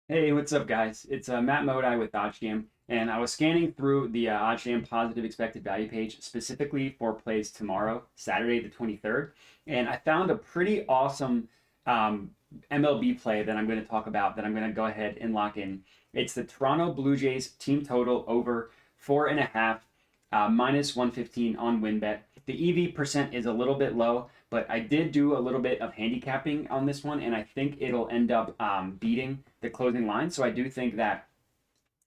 Hey, what's up, guys? It's Matt Modi with OddsJam, and I was scanning through the OddsJam positive expected value page specifically for plays tomorrow, Saturday the 23rd, and I found a pretty awesome um, MLB play that I'm going to talk about that I'm going to go ahead and lock in. It's the Toronto Blue Jays team total over 4.5, minus 115 on WinBet. The EV percent is a little bit low, but I did do a little bit of handicapping on this one, and I think it'll end up beating the closing line. So I do think that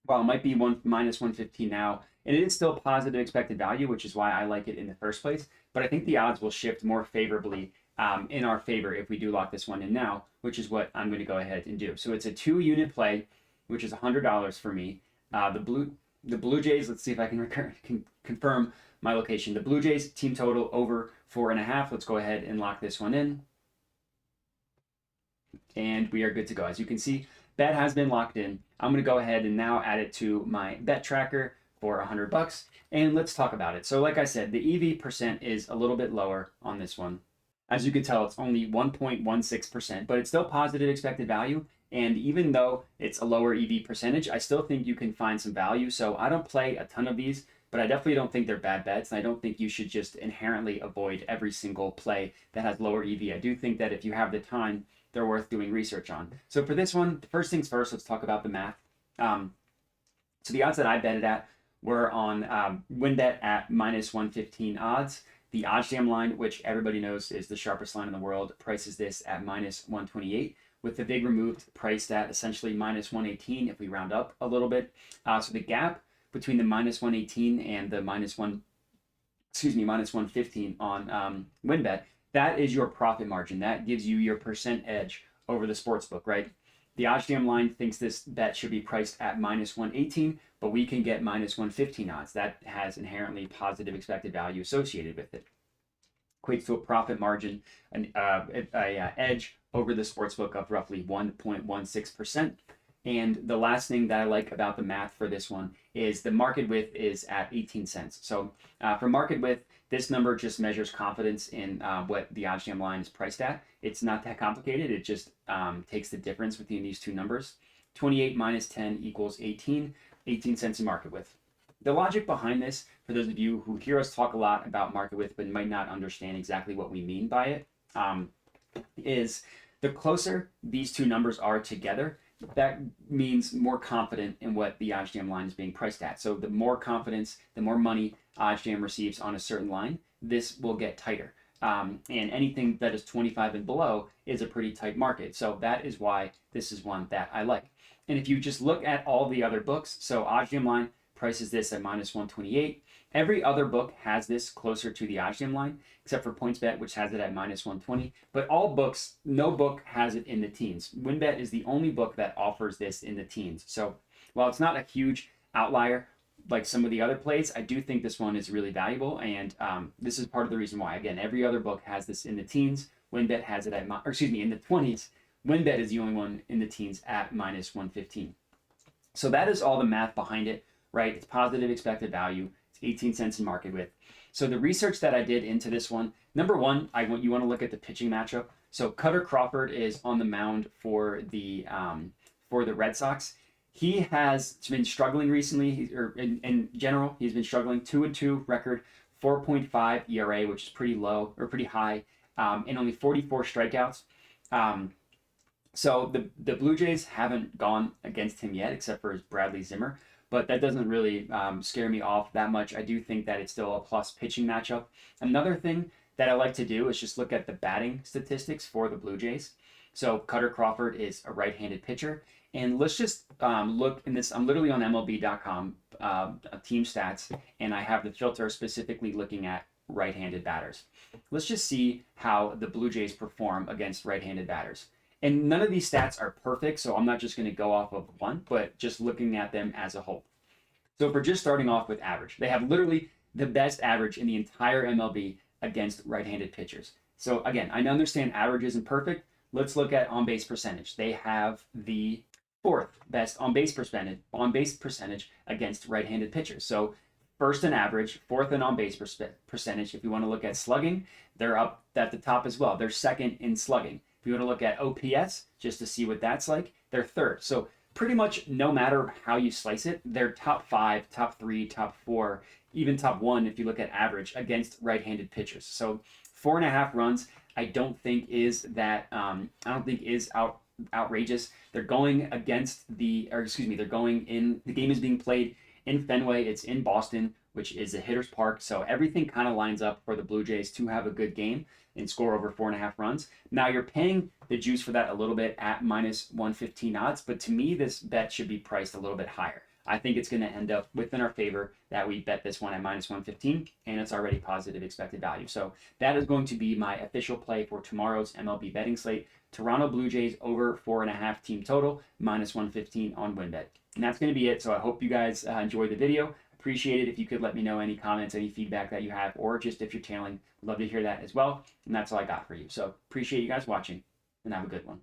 while it might be one minus 115 now, and it is still positive expected value, which is why I like it in the first place. But I think the odds will shift more favorably in our favor if we do lock this one in now, which is what I'm going to go ahead and do. So it's a 2 unit play, which is $100 for me. The Blue Jays. Let's see if I can confirm my location. The Blue Jays team total over 4.5. Let's go ahead and lock this one in, and we are good to go. As you can see, bet has been locked in. I'm going to go ahead and now add it to my bet tracker for $100, and let's talk about it. So like I said, the EV percent is a little bit lower on this one. As you can tell, it's only 1.16%, but it's still positive expected value. And even though it's a lower EV percentage, I still think you can find some value. So I don't play a ton of these, but I definitely don't think they're bad bets. And I don't think you should just inherently avoid every single play that has lower EV. I do think that if you have the time, they're worth doing research on. So for this one, first things first, let's talk about the math. So the odds that I betted at were on WinBet at minus 115 odds. The OddsJam line, which everybody knows is the sharpest line in the world, prices this at minus 128, with the vig removed priced at essentially minus 118 if we round up a little bit. So the gap between the minus 118 and the minus 115 on WinBet, that is your profit margin. That gives you your percent edge over the sportsbook, right? The OddsJam line thinks this bet should be priced at minus 118, but we can get minus 115 odds. That has inherently positive expected value associated with it. Equates to a profit margin, an edge over the sportsbook of roughly 1.16%. And the last thing that I like about the math for this one is the market width is at 18 cents. So for market width, this number just measures confidence in what the OddsJam line is priced at. It's not that complicated. It just takes the difference between these two numbers. 28 minus 10 equals 18, 18 cents in market width. The logic behind this, for those of you who hear us talk a lot about market width but might not understand exactly what we mean by it, is the closer these two numbers are together, that means more confident in what the OddsJam line is being priced at. So the more confidence, the more money OddsJam receives on a certain line, this will get tighter. And anything that is 25 and below is a pretty tight market. So that is why this is one that I like. And if you just look at all the other books, so OddsJam line prices this at minus 128. Every other book has this closer to the OddsJam line, except for PointsBet, which has it at minus 120. But all books, no book has it in the teens. WinBet is the only book that offers this in the teens. So while it's not a huge outlier like some of the other plays, I do think this one is really valuable. And this is part of the reason why. Again, every other book has this in the teens. WinBet has it at, in the 20s. WinBet is the only one in the teens at minus 115. So that is all the math behind it, right? It's positive expected value. It's 18 cents in market width. So the research that I did into this one, number one, you want to look at the pitching matchup. So Cutter Crawford is on the mound for the Red Sox. He has been struggling recently, or in general, he's been struggling. 2-2 record, 4.5 ERA, which is pretty low or pretty high, and only 44 strikeouts. So the Blue Jays haven't gone against him yet, except for his Bradley Zimmer, but that doesn't really scare me off that much. I do think that it's still a plus pitching matchup. Another thing that I like to do is just look at the batting statistics for the Blue Jays. So Cutter Crawford is a right-handed pitcher, and let's just look in this. I'm literally on MLB.com team stats, and I have the filter specifically looking at right-handed batters. Let's just see how the Blue Jays perform against right-handed batters. And none of these stats are perfect, so I'm not just going to go off of one, but just looking at them as a whole. So if we're just starting off with average, they have literally the best average in the entire MLB against right-handed pitchers. So again, I understand average isn't perfect. Let's look at on-base percentage. They have the fourth best on-base percentage against right-handed pitchers. So first in average, fourth in on-base percentage. If you want to look at slugging, they're up at the top as well. They're second in slugging. If you want to look at OPS, just to see what that's like, they're third. So pretty much no matter how you slice it, they're top 5, top 3, top 4, even top 1 if you look at average against right-handed pitchers. So 4.5 runs, I don't think is that outrageous. They're going against they're going in. The game is being played in Fenway. It's in Boston, which is a hitter's park. So everything kind of lines up for the Blue Jays to have a good game and score over 4.5 runs. Now you're paying the juice for that a little bit at minus 115 odds, but to me, this bet should be priced a little bit higher. I think it's going to end up within our favor that we bet this one at minus 115, and it's already positive expected value. So that is going to be my official play for tomorrow's MLB betting slate. Toronto Blue Jays over 4.5 team total, minus 115 on WinBet. And that's going to be it. So I hope you guys enjoyed the video. Appreciate it if you could let me know any comments, any feedback that you have, or just if you're tailing. Love to hear that as well. And that's all I got for you. So appreciate you guys watching, and have a good one.